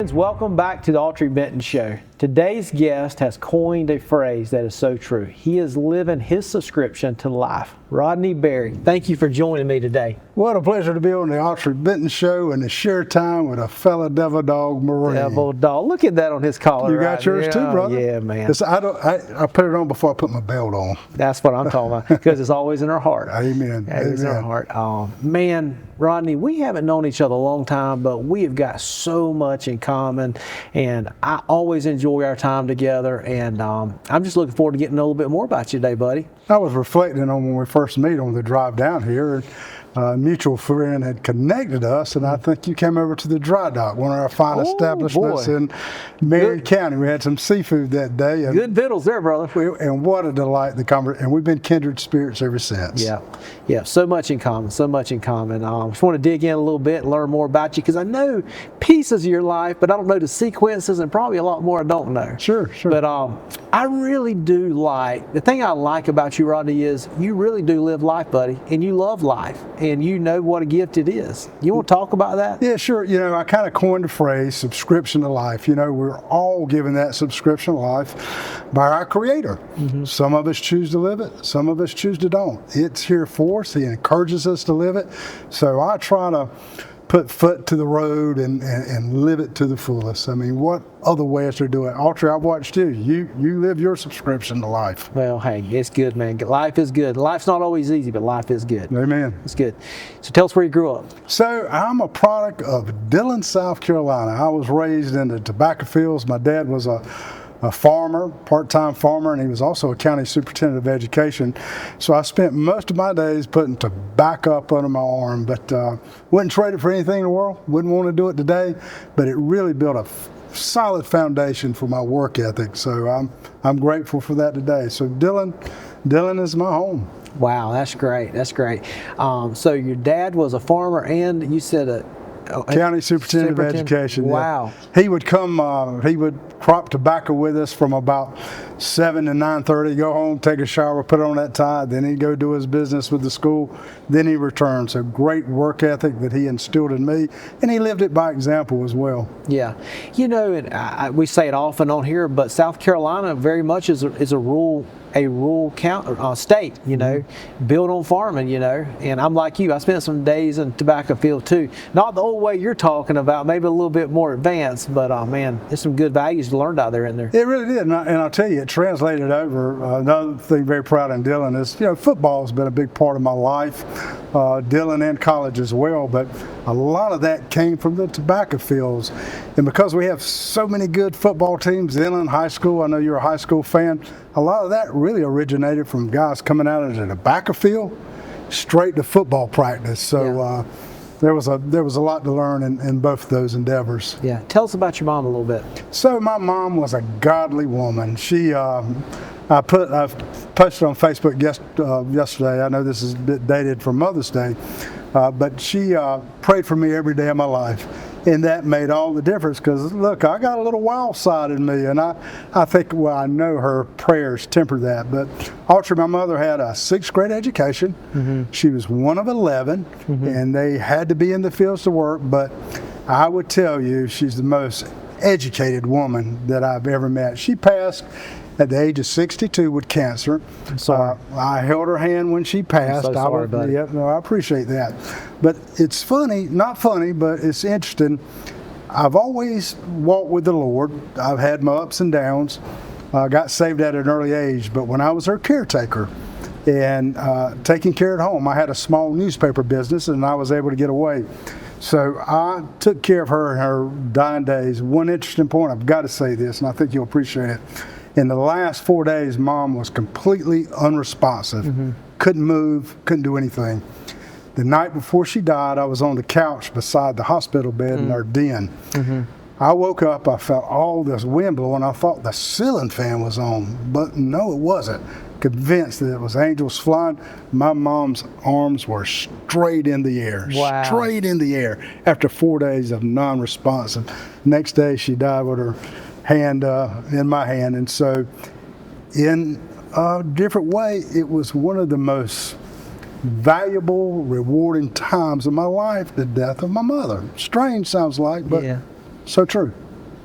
Welcome back to the Autry Benton Show. Today's guest has coined a phrase that is so true. He is living his subscription to life. Rodney Berry, thank you for joining me today. What a pleasure to be on the Autry Benton Show and to share time with a fellow devil dog, Marie. Devil dog. Look at that on his collar. You got yours too, brother? Yeah, man. I put it on before I put my belt on. That's what I'm talking about, because it's always in our heart. Amen. It's in our heart. Oh, man, Rodney, we haven't known each other a long time, but we have got so much in common, and I always enjoy our time together, and I'm just looking forward to getting to know a little bit more about you today, buddy. I was reflecting on when we first met on the drive down here. A mutual friend had connected us, and I think you came over to the dry dock, one of our fine establishments in Marion County. We had some seafood that day. And good victuals there, brother. And what a delight, and we've been kindred spirits ever since. Yeah, so much in common, so much in common. I just want to dig in a little bit and learn more about you, because I know pieces of your life, but I don't know the sequences, and probably a lot more I don't know. Sure. But I really do the thing I like about you, Rodney, is you really do live life, buddy, and you love life, and you know what a gift it is. You want to talk about that? Yeah, sure. You know, I kind of coined the phrase subscription to life. You know, we're all given that subscription to life by our Creator. Mm-hmm. Some of us choose to live it. Some of us choose to don't. It's here for us. He encourages us to live it. So I try to put foot to the road and live it to the fullest. I mean, what other ways to do it? Autry, I've watched you. You live your subscription to life. Well, hey, it's good, man. Life is good. Life's not always easy, but life is good. Amen. It's good. So tell us where you grew up. So I'm a product of Dillon, South Carolina. I was raised in the tobacco fields. My dad was a farmer, part-time farmer, and he was also a county superintendent of education. So I spent most of my days putting tobacco up under my arm, but wouldn't trade it for anything in the world. Wouldn't want to do it today, but it really built a solid foundation for my work ethic. So I'm grateful for that today. So Dillon is my home. Wow, that's great. That's great. So your dad was a farmer, and you said County Superintendent of Education. Wow. Yeah. He would come, he would crop tobacco with us from about 7 to 9:30, go home, take a shower, put on that tie, then he'd go do his business with the school, then he returned. So great work ethic that he instilled in me, and he lived it by example as well. Yeah. You know, and we say it often on here, but South Carolina very much is a rural state, you know, built on farming, you know, and I'm like you. I spent some days in tobacco field too. Not the old way you're talking about, maybe a little bit more advanced, but man, there's some good values learned out there in there. It really did, and I'll tell you, it translated over. Another thing very proud in Dillon is, you know, football has been a big part of my life, Dillon and college as well, but a lot of that came from the tobacco fields. And because we have so many good football teams, Dillon High School, I know you're a high school fan, a lot of that really originated from guys coming out of the tobacco field straight to football practice. So there was a lot to learn in both of those endeavors. Yeah. Tell us about your mom a little bit. So my mom was a godly woman. She I posted on Facebook yesterday. I know this is a bit dated from Mother's Day, but she prayed for me every day of my life. And that made all the difference, because look, I got a little wild side in me, and I think, well, I know her prayers temper that. But Autry, my mother had a 6th grade education. Mm-hmm. She was one of 11, and they had to be in the fields to work. But I would tell you, she's the most educated woman that I've ever met. She passed at the age of 62 with cancer. I held her hand when she passed. I'm so sorry, buddy. Yep, no, I appreciate that. But it's funny, not funny, but it's interesting. I've always walked with the Lord. I've had my ups and downs. I got saved at an early age, but when I was her caretaker and taking care at home, I had a small newspaper business, and I was able to get away. So I took care of her in her dying days. One interesting point, I've got to say this, and I think you'll appreciate it. In the last 4 days, Mom was completely unresponsive. Couldn't move, couldn't do anything. The night before she died, I was on the couch beside the hospital bed in our den. I woke up, I felt all this wind blowing. I thought the ceiling fan was on, but no, it wasn't. Convinced that it was angels flying. My mom's arms were straight in the air. Wow. Straight in the air after 4 days of non-responsive. Next day, she died with her hand in my hand. And so in a different way, it was one of the most valuable, rewarding times of my life, the death of my mother. Strange sounds like, but so true.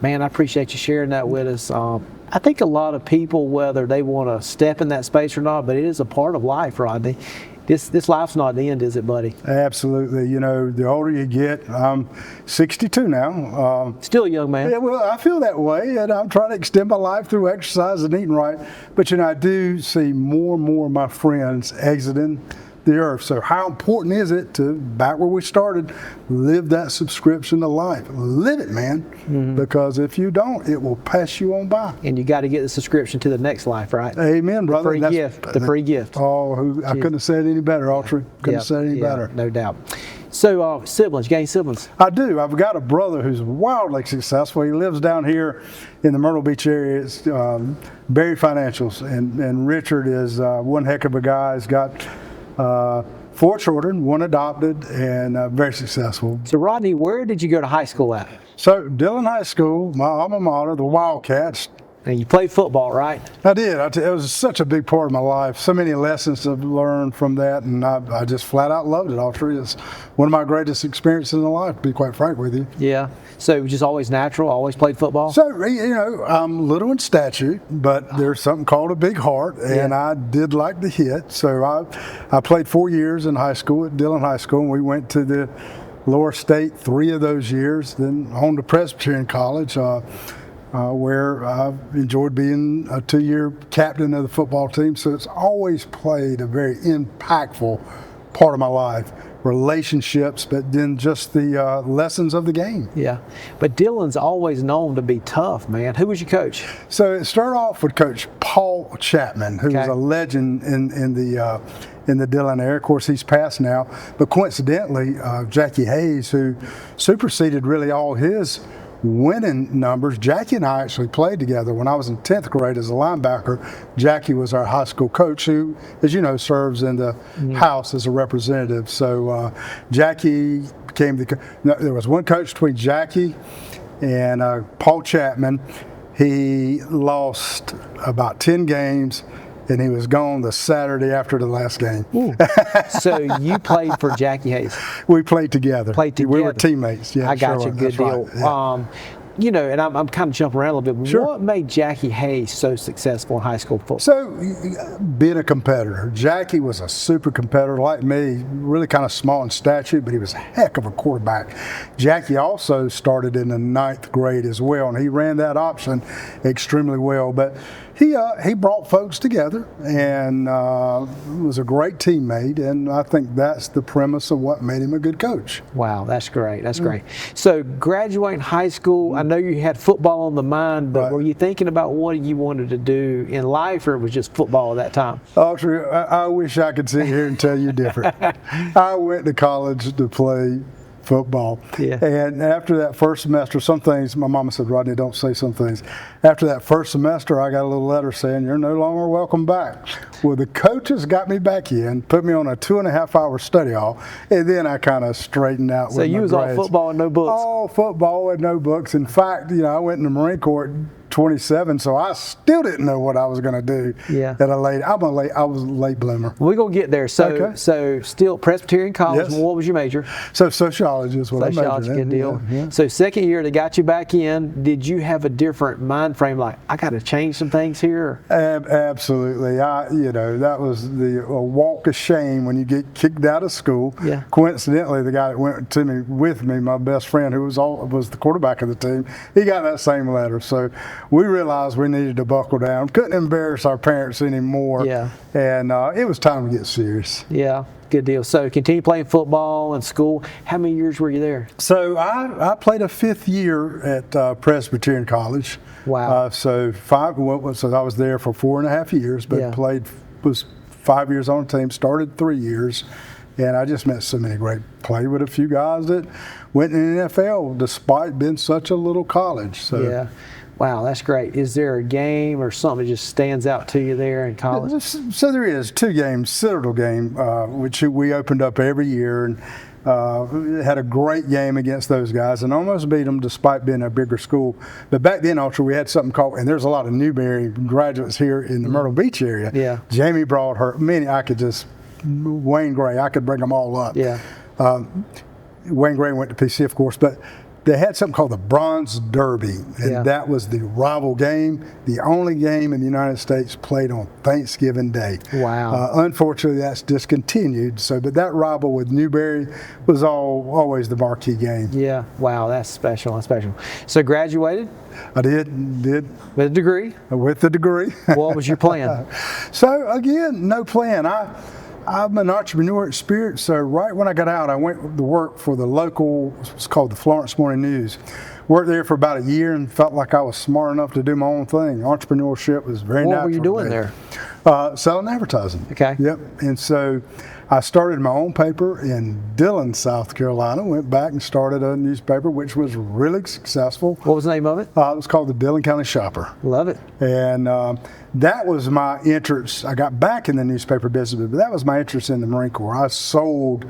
Man, I appreciate you sharing that with us. I think a lot of people, whether they want to step in that space or not, but it is a part of life, Rodney. This life's not the end, is it, buddy? Absolutely. You know, the older you get, I'm 62 now. Still a young man. Yeah, well, I feel that way, and I'm trying to extend my life through exercise and eating right. But, you know, I do see more and more of my friends exiting the earth. So how important is it to, back where we started, live that subscription to life? Live it, man, because if you don't, it will pass you on by. And you got to get the subscription to the next life, right? Amen, brother. The free gift. Oh, I couldn't have said it any better, Autry. Couldn't have said it any better. No doubt. So, siblings, you got any siblings? I do. I've got a brother who's wildly successful. He lives down here in the Myrtle Beach area. It's Berry Financials, and Richard is one heck of a guy. He's got 4 children, 1 adopted, and very successful. So, Rodney, where did you go to high school at? So, Dillon High School, my alma mater, the Wildcats. And you played football, right? I did. It was such a big part of my life. So many lessons I've learned from that, and I just flat out loved it, Autry. It's one of my greatest experiences in life, to be quite frank with you. Yeah. So it was just always natural, always played football? So, you know, I'm little in stature, but there's something called a big heart, and I did like to hit. So I played 4 years in high school at Dillon High School, and we went to the lower state 3 of those years, then home to Presbyterian College, where I've enjoyed being a 2-year captain of the football team. So it's always played a very impactful part of my life. Relationships, but then just the lessons of the game. Yeah, but Dillon's always known to be tough, man. Who was your coach? So it started off with Coach Paul Chapman, who was a legend in the Dillon area. Of course, he's passed now, but coincidentally, Jackie Hayes, who superseded really all his winning numbers. Jackie and I actually played together when I was in 10th grade as a linebacker. Jackie was our high school coach who, as you know, serves in the House as a representative. So Jackie became there was one coach between Jackie and Paul Chapman. He lost about 10 games, and he was gone the Saturday after the last game. So you played for Jackie Hayes? We played together. We were teammates. Yeah, I got you. Good deal. Right. Yeah. You know, and I'm kind of jumping around a little bit. Sure. What made Jackie Hayes so successful in high school football? So, being a competitor. Jackie was a super competitor like me, really kind of small in stature, but he was a heck of a quarterback. Jackie also started in the 9th grade as well, and he ran that option extremely well. But he brought folks together and was a great teammate, and I think that's the premise of what made him a good coach. Wow, that's great. That's great. So, graduating high school, I know you had football on the mind, but were you thinking about what you wanted to do in life, or it was just football at that time? Autry, I wish I could sit here and tell you different. I went to college to play football. Yeah. And after that first semester, some things, my mama said, Rodney, don't say some things. After that first semester, I got a little letter saying, you're no longer welcome back. Well, the coaches got me back in, put me on a 2.5-hour study hall, and then I kind of straightened out with my grades. So you was all football and no books? All football and no books. In fact, you know, I went in the Marine Corps at 27, so I still didn't know what I was going to do. Yeah. I was a late bloomer. We're going to get there. So, so still Presbyterian College. Yes. What was your major? So sociology is what I majored in. Sociology, good deal. Yeah. So second year, they got you back in. Did you have a different mind frame, like, I got to change some things here? Absolutely. You know, that was a walk of shame when you get kicked out of school. Yeah. Coincidentally, the guy that went to me with me, my best friend, who was the quarterback of the team, he got that same letter. So we realized we needed to buckle down. Couldn't embarrass our parents anymore. Yeah. And it was time to get serious. Yeah. Good deal. So continue playing football in school. How many years were you there? So I played a 5th year at Presbyterian College. Wow. So I was there for 4.5 years, but was 5 years on the team, started 3 years, and I just met so many played with a few guys that went in the NFL despite being such a little college. So. Yeah. Wow, that's great. Is there a game or something that just stands out to you there in college? So there is 2 games, Citadel game, which we opened up every year, and had a great game against those guys and almost beat them despite being a bigger school. But back then, Autry, we had something called, and there's a lot of Newberry graduates here in the Myrtle Beach area. Yeah. Jamie brought Wayne Gray, I could bring them all up. Yeah. Wayne Gray went to PC, of course, but they had something called the Bronze Derby, and Yeah. that was the rival game, the only game in the United States played on Thanksgiving Day. Wow. Unfortunately, that's discontinued. So, but that rival with Newberry was always the marquee game. Yeah. Wow. That's special. That's special. So graduated I did with a degree. with the degree. What was your plan? So again, no plan. I'm an entrepreneur at spirit, so right when I got out, I went to work for the local, it's called the Florence Morning News. Worked there for about a year and felt like I was smart enough to do my own thing. Entrepreneurship was very natural. What were you doing to me. there? Selling advertising. Okay. Yep. And so I started my own paper in Dillon, South Carolina. Went back and started a newspaper, which was really successful. What was the name of it? It was called the Dillon County Shopper. Love it. And that was my interest. I got back in the newspaper business, but that was my interest in the Marine Corps. I sold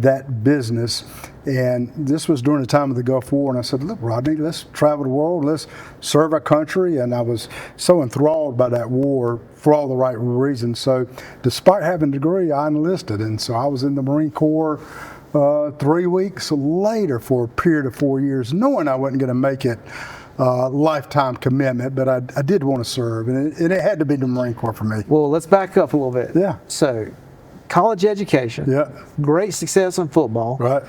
that business, and this was during the time of the Gulf War. And I said, look, Rodney, let's travel the world, let's serve our country. And I was so enthralled by that war for all the right reasons. So despite having a degree, I enlisted. And so I was in the Marine Corps 3 weeks later for a period of 4 years, knowing I wasn't going to make it lifetime commitment, but I did want to serve, and it had to be the Marine Corps for me. Well, let's back up a little bit. Yeah. So, college education. Yeah. Great success in football. Right.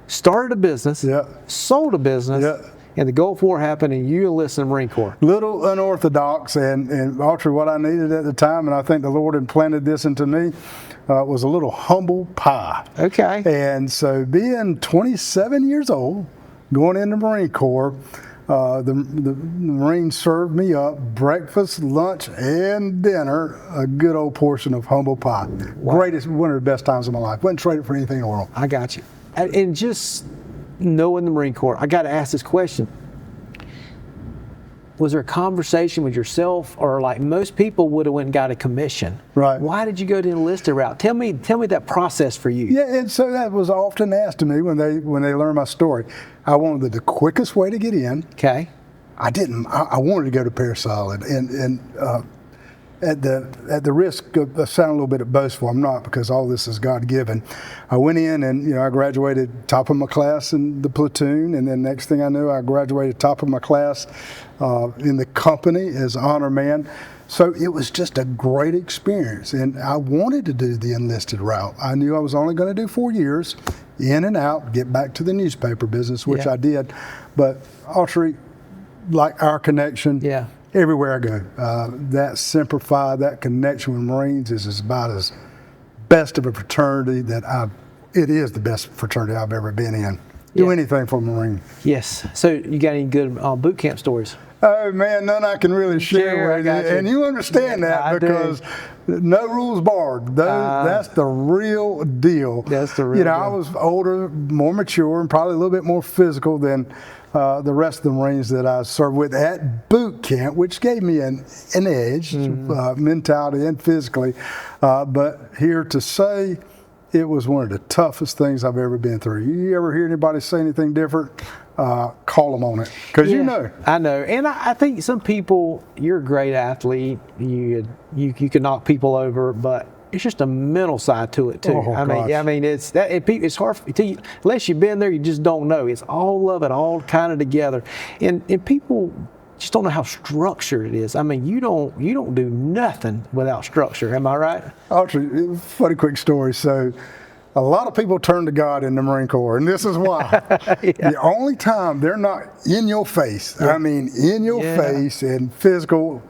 Started a business. Yeah. Sold a business. Yeah. And the Gulf War happened, and you enlisted in the Marine Corps. Little unorthodox, and Autry, what I needed at the time, and I think the Lord implanted this into me, was a little humble pie. Okay. And so being 27 years old, going in the Marine Corps, the Marines served me up breakfast, lunch, and dinner, a good old portion of humble pie. Wow. Greatest, one of the best times of my life. Wouldn't trade it for anything in the world. I got you. And just knowing the Marine Corps, I got to ask this question. Was there a conversation with yourself, or like most people would have went and got a commission? Right. Why did you go the enlisted route? Tell me that process for you. Yeah, and so that was often asked to me when they learned my story. I wanted the quickest way to get in. Okay. I didn't. I wanted to go to Parasolid, and at the risk of sounding a little bit boastful, I'm not, because all this is God given. I went in and I graduated top of my class in the platoon, and then next thing I knew, I graduated top of my class in the company as honor man. So it was just a great experience, and I wanted to do the enlisted route. I knew I was only going to do 4 years, in and out, get back to the newspaper business, which Yeah. I did. But Autry, like our connection, Yeah. everywhere I go, that Semper Fi, that connection with Marines is about as best of a fraternity it is the best fraternity I've ever been in. Do Yeah. anything for a Marine. Yes. So you got any good boot camp stories? Oh man, none I can really share Sure, I with got you. you. And you understand that I do. because no rules barred. That's the real deal. That's the real You know, deal. I was older, more mature, and probably a little bit more physical than the rest of the Marines that I served with at boot camp, which gave me an edge, mentality and physically. But here to say, it was one of the toughest things I've ever been through. You ever hear anybody say anything different? Call them on it, because you know. I know, and I think some people. You're a great athlete. You can knock people over, but it's just a mental side to it too. Oh, I gosh. mean, it's that. It's hard to you, unless you've been there. You just don't know. It's all of it, all kind of together, and people just don't know how structured it is. I mean, you don't do nothing without structure. Am I right? Autry, funny quick story. So a lot of people turn to God in the Marine Corps, and this is why. The only time they're not in your face, I mean in your face and physical,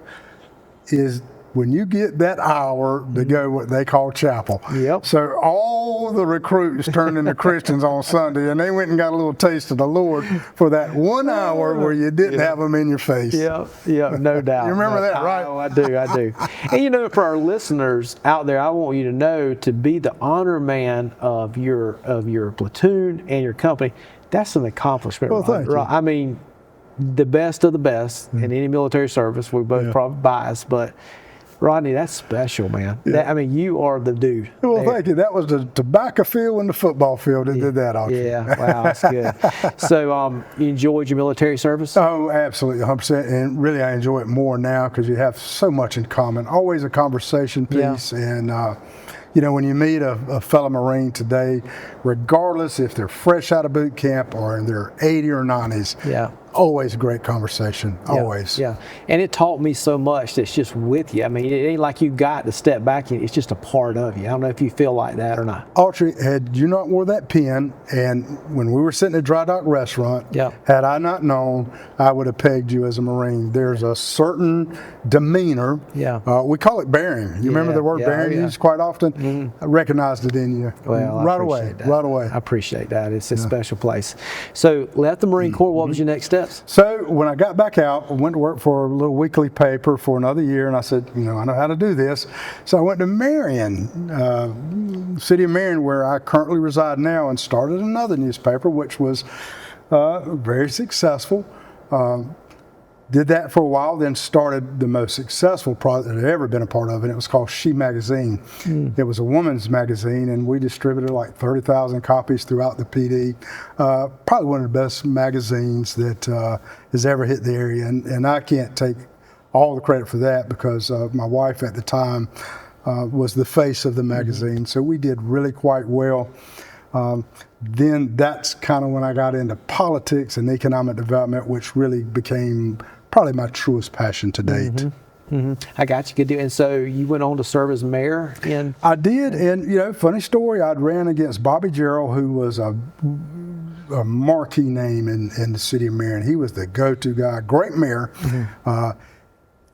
is when you get that hour to go what they call chapel. Yep. So all the recruits turned into Christians on Sunday, and they went and got a little taste of the Lord for that 1 hour where you didn't have them in your face. Yeah, no doubt. You remember that, right? Oh, I do. And for our listeners out there, I want you to know, to be the honor man of your platoon and your company, that's an accomplishment. Well, thank you. I mean, the best of the best in any military service. We both probably biased, but Rodney, that's special, man. Yeah. You are the dude. Well, there. thank you. That was the tobacco field and the football field that did that, Autry. Yeah, wow, that's good. So, you enjoyed your military service? Oh, absolutely, 100%. And really, I enjoy it more now because you have so much in common. Always a conversation piece, and You know, when you meet a fellow Marine today, regardless if they're fresh out of boot camp or in their 80 or 90s, Yeah. always a great conversation, always. Yeah, and it taught me so much that's just with you. I mean, it ain't like you got to step back, it's just a part of you. I don't know if you feel like that or not. Autry, had you not wore that pin, and when we were sitting at Dry Dock Restaurant, Yeah. had I not known, I would have pegged you as a Marine. There's a certain demeanor. Yeah. We call it bearing. You remember the word bearing used quite often? I recognized it in you Well, I right appreciate away. that. Right away. I appreciate that. It's a special place. So, left the Marine Corps. What was your next steps? So when I got back out, I went to work for a little weekly paper for another year, and I said, you know, I know how to do this. So I went to Marion, city of Marion, where I currently reside now, and started another newspaper, which was very successful. Did that for a while, then started the most successful product that I'd ever been a part of, and it was called She Magazine. It was a woman's magazine, and we distributed like 30,000 copies throughout the PD. Probably one of the best magazines that has ever hit the area, and I can't take all the credit for that because my wife at the time was the face of the magazine, so we did really quite well. Then that's kind of when I got into politics and economic development, which really became probably my truest passion to date. I got you. Good deal. And so you went on to serve as mayor in. I did, and you know, funny story. I'd ran against Bobby Gerald, who was a marquee name in the city of Marion. He was the go-to guy, great mayor.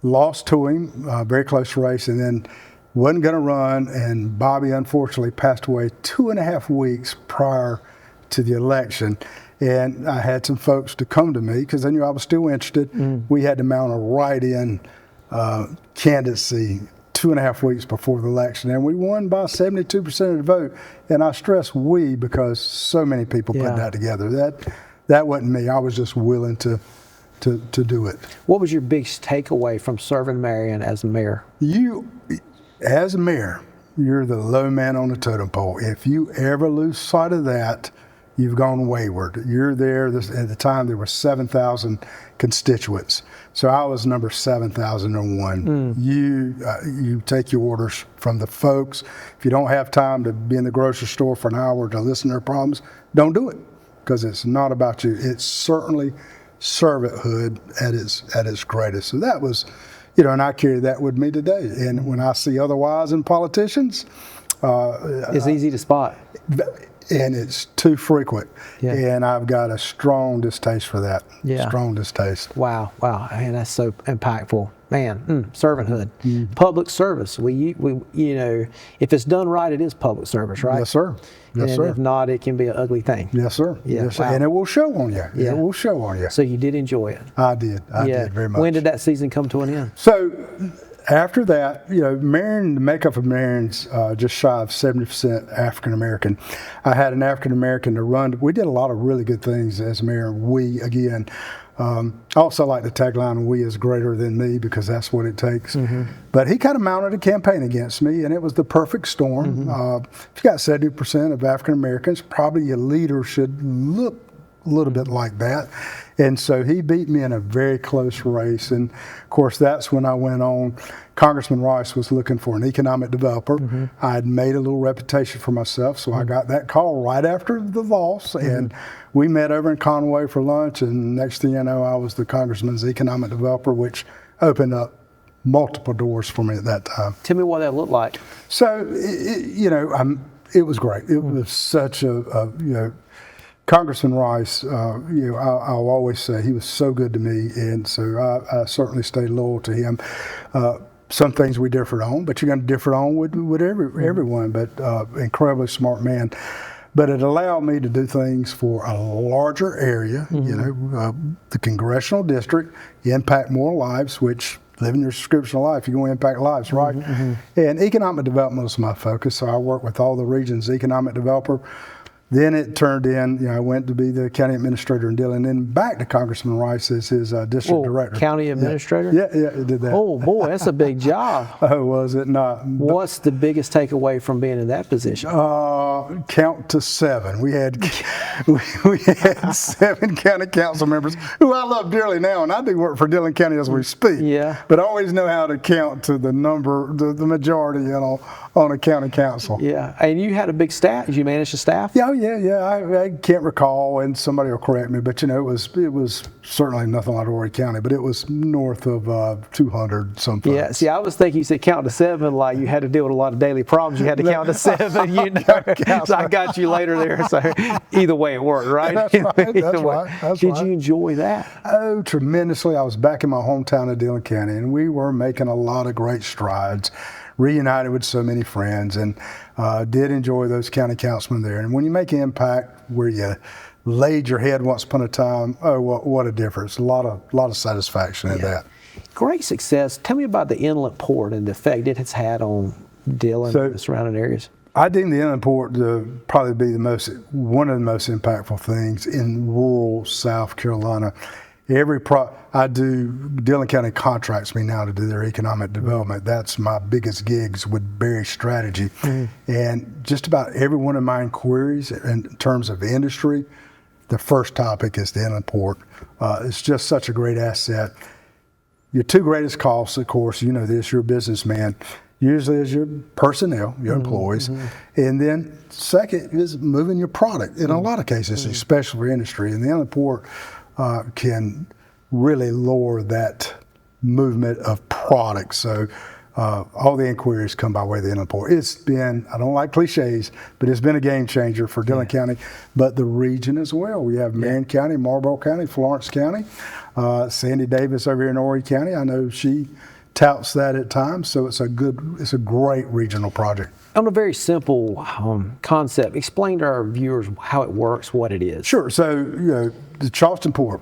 Lost to him, very close race, and then wasn't going to run, and Bobby unfortunately passed away 2.5 weeks prior to the election. And I had some folks to come to me because they knew I was still interested. We had to mount a write-in candidacy 2.5 weeks before the election, and we won by 72% of the vote. And I stress we because so many people put that together. That wasn't me. I was just willing to do it. What was your biggest takeaway from serving Marion as mayor? As a mayor, you're the low man on the totem pole. If you ever lose sight of that, you've gone wayward. You're there. At the time, there were 7,000 constituents. So I was number 7,001. You take your orders from the folks. If you don't have time to be in the grocery store for an hour to listen to their problems, don't do it, because it's not about you. It's certainly servanthood at its greatest. So that was, you know, and I carry that with me today. And when I see otherwise in politicians, it's easy to spot. And it's too frequent. Yeah. And I've got a strong distaste for that. Yeah. Strong distaste. Wow. Man, that's so impactful. Man, servanthood, public service. We, you know, if it's done right, it is public service, right? Yes, sir. Yes, and sir. if not, it can be an ugly thing. Yes, sir. Yeah. Yes, sir. Wow. And it will show on you. Yeah. It will show on you. So you did enjoy it. I did. I did very much. When did that season come to an end? So after that, you know, Marion, the makeup of Marion's just shy of 70% African American. I had an African American to run. We did a lot of really good things as mayor. We, again, I also like the tagline, "We is greater than me," because that's what it takes. But he kind of mounted a campaign against me, and it was the perfect storm. If you got 70% of African Americans, probably your leader should look a little bit like that. And so he beat me in a very close race. And of course, that's when I went on. Congressman Rice was looking for an economic developer. I had made a little reputation for myself, so I got that call right after the loss. And we met over in Conway for lunch. And next thing you know, I was the congressman's economic developer, which opened up multiple doors for me at that time. Tell me what that looked like. So, you know, it was great. It was such a you know, Congressman Rice, you know, I'll always say he was so good to me, and so I certainly stayed loyal to him. Some things we differed on, but you're going to differ on with everyone, but incredibly smart man. But it allowed me to do things for a larger area, you know, the congressional district, impact more lives, which living your description of life, you're going to impact lives, right? And economic development was my focus, so I work with all the region's economic developer Then it turned in, I went to be the county administrator in Dillon, and then back to Congressman Rice as his district director. County administrator? Yeah, it did that. Oh, boy, that's a big job. Oh, was it not? What's the biggest takeaway from being in that position? Count to 7. We had 7 county council members who I love dearly now, and I do work for Dillon County as we speak. Yeah. But I always know how to count to the number, the majority, on a county council. Yeah, and you had a big staff. Did you manage the staff? Yeah. I can't recall, and somebody will correct me, but it was certainly nothing like Autry County, but it was north of 200 some folks. Yeah. See, I was thinking you said count to 7, like you had to deal with a lot of daily problems. You had to count to 7. So I got you later there. So either way, it worked, right? That's right. That's Did you enjoy that? Oh, tremendously. I was back in my hometown of Dillon County, and we were making a lot of great strides. Reunited with so many friends, and did enjoy those county councilmen there. And when you make an impact where you laid your head once upon a time, what a difference! A lot of satisfaction in that. Great success. Tell me about the inlet port and the effect it has had on Dillon and the surrounding areas. I deem the inlet port to probably be one of the most impactful things in rural South Carolina. Dillon County contracts me now to do their economic development. That's my biggest gigs with Berry Strategy. And just about every one of my inquiries in terms of industry, the first topic is the inland port. It's just such a great asset. Your two greatest costs, of course, you know this, you're a businessman, usually is your personnel, your employees. And then second is moving your product in a lot of cases, especially for industry. And the inland port can really lower that movement of product. So all the inquiries come by way of the inland port. It's been, I don't like cliches, but it's been a game changer for Dillon County, but the region as well. We have Marion County, Marlboro County, Florence County, Sandy Davis over here in Autry County. I know she touts that at times, so it's a great regional project. On a very simple concept, explain to our viewers how it works, what it is. Sure. So, the Charleston Port,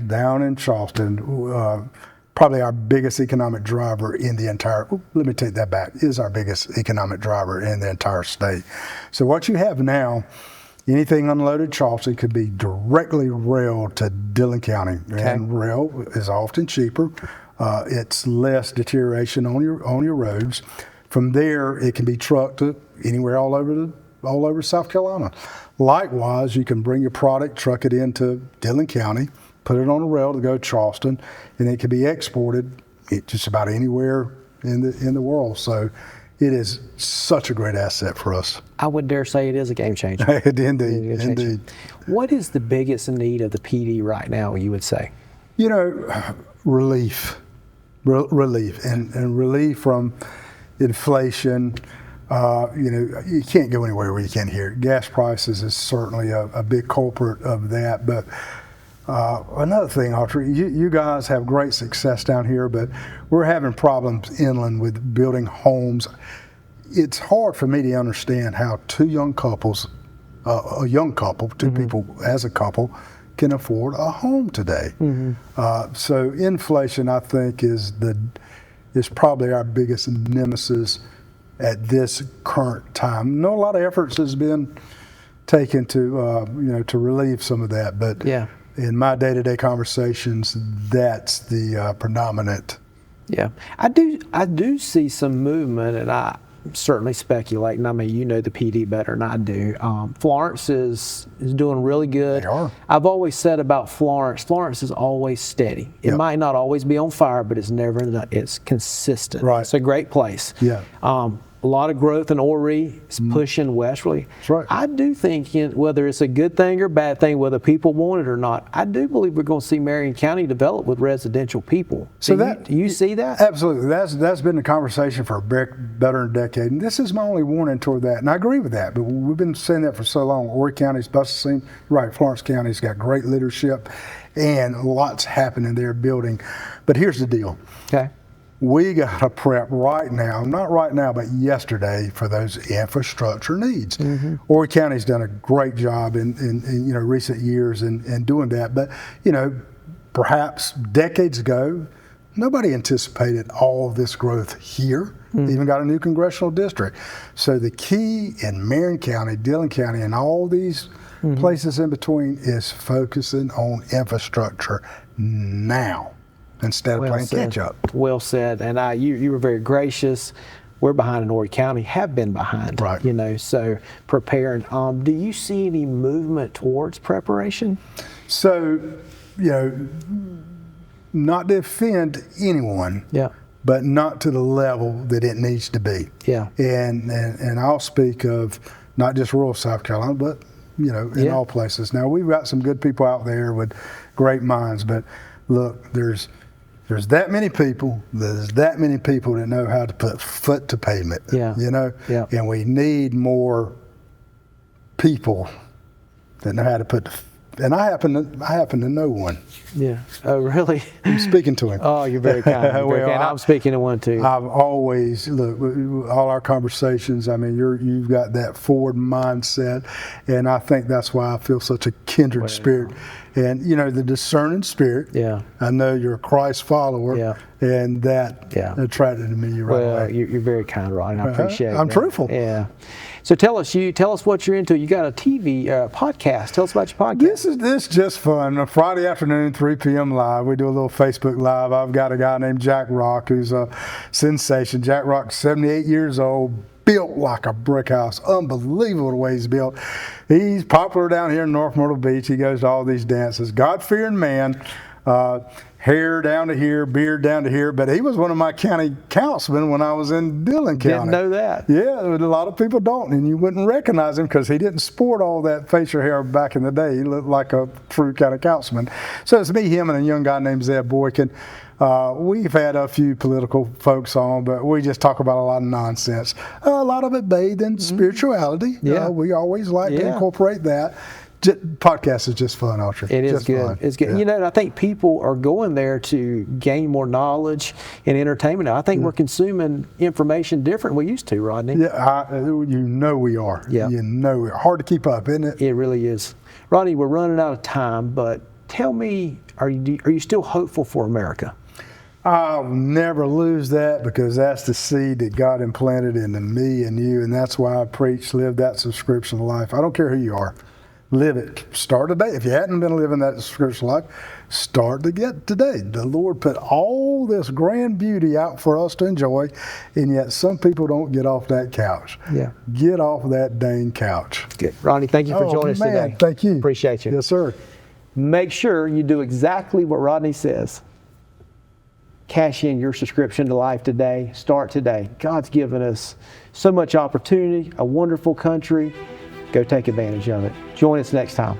down in Charleston, probably our biggest economic driver in the entire, let me take that back, is our biggest economic driver in the entire state. So what you have now, anything unloaded Charleston could be directly railed to Dillon County, and rail is often cheaper. It's less deterioration on your roads. From there, it can be trucked to anywhere all over South Carolina. Likewise, you can bring your product, truck it into Dillon County, put it on a rail to go to Charleston, and it can be exported just about anywhere in the world. So it is such a great asset for us. I would dare say it is a game changer. Indeed. What is the biggest need of the PD right now, you would say? Relief, and relief from inflation. You can't go anywhere where you can't hear it. Gas prices is certainly a big culprit of that. But another thing, Autry, you guys have great success down here, but we're having problems inland with building homes. It's hard for me to understand how two young couples, two people as a couple, can afford a home today. So inflation, I think, is probably our biggest nemesis at this current time. I know a lot of efforts has been taken to relieve some of that, but in my day-to-day conversations, that's the predominant. Yeah, I do see some movement, and I certainly speculating. I mean, you know the PD better than I do. Florence is doing really good. They are. I've always said about Florence is always steady. It might not always be on fire, but it's consistent. Right. It's a great place. Yeah. A lot of growth in Autry. It's pushing westwardly. That's right. I do think, whether it's a good thing or bad thing, whether people want it or not, I do believe we're going to see Marion County develop with residential people. Do you see that? Absolutely. That's been the conversation for better than a decade, and this is my only warning toward that. And I agree with that, but we've been saying that for so long. Autry County's busting, right? Florence County's got great leadership, and lots happening there building. But here's the deal. Okay. We got to prep right now, not right now, but yesterday, for those infrastructure needs. Autry County's done a great job in recent years in doing that. But, perhaps decades ago, nobody anticipated all of this growth here. Even got a new congressional district. So the key in Marion County, Dillon County, and all these places in between is focusing on infrastructure now instead of playing catch up. Well said. And you were very gracious. We're behind in Autry County, have been behind, right. You know, so preparing. Do you see any movement towards preparation? So, you know, not to offend anyone, yeah, but not to the level that it needs to be. Yeah. And I'll speak of not just rural South Carolina, but, you know, in all places. Now, we've got some good people out there with great minds, but look, there's that many people, that know how to put foot to pavement, you know? Yeah. And we need more people that know how to put and I happen to know one. Yeah. Oh, really? I'm speaking to him. Oh, you're very kind. I'm speaking to one too. I've always, look, all our conversations, I mean, you've got that forward mindset, and I think that's why I feel such a kindred spirit. And, you know, the discerning spirit. Yeah. I know you're a Christ follower. Yeah. And that attracted to me right away. Well, you're very kind, Rodney. I appreciate it. I'm truthful. Yeah. So tell us what you're into. You got a TV podcast. Tell us about your podcast. This is just fun. A Friday afternoon, 3 p.m. live. We do a little Facebook Live. I've got a guy named Jack Rock who's a sensation. Jack Rock's 78 years old, built like a brick house. Unbelievable the way he's built. He's popular down here in North Myrtle Beach. He goes to all these dances. God-fearing man. Hair down to here, beard down to here, but he was one of my county councilmen when I was in Dillon County. Didn't know that. Yeah, a lot of people don't, and you wouldn't recognize him because he didn't sport all that facial hair back in the day. He looked like a true county councilman. So it's me, him, and a young guy named Zeb Boykin. We've had a few political folks on, but we just talk about a lot of nonsense. A lot of it bathed in spirituality. Yeah. We always like to incorporate that. Podcast is just fun, Autry. It is just good. Fun. It's good. Yeah. You know, and I think people are going there to gain more knowledge and entertainment. Now, I think we're consuming information different than we used to, Rodney. Yeah, you know we are. Yeah. You know we're hard to keep up, isn't it? It really is. Rodney, we're running out of time, but tell me, are you still hopeful for America? I'll never lose that because that's the seed that God implanted into me and you, and that's why I preach, live that subscription life. I don't care who you are. Live it. Start today. If you hadn't been living that spiritual life, start to get today. The Lord put all this grand beauty out for us to enjoy, and yet some people don't get off that couch. Yeah. Get off that dang couch. Good. Rodney, thank you for joining us today. Thank you. Appreciate you. Yes, sir. Make sure you do exactly what Rodney says. Cash in your subscription to life today. Start today. God's given us so much opportunity, a wonderful country. Go take advantage of it. Join us next time.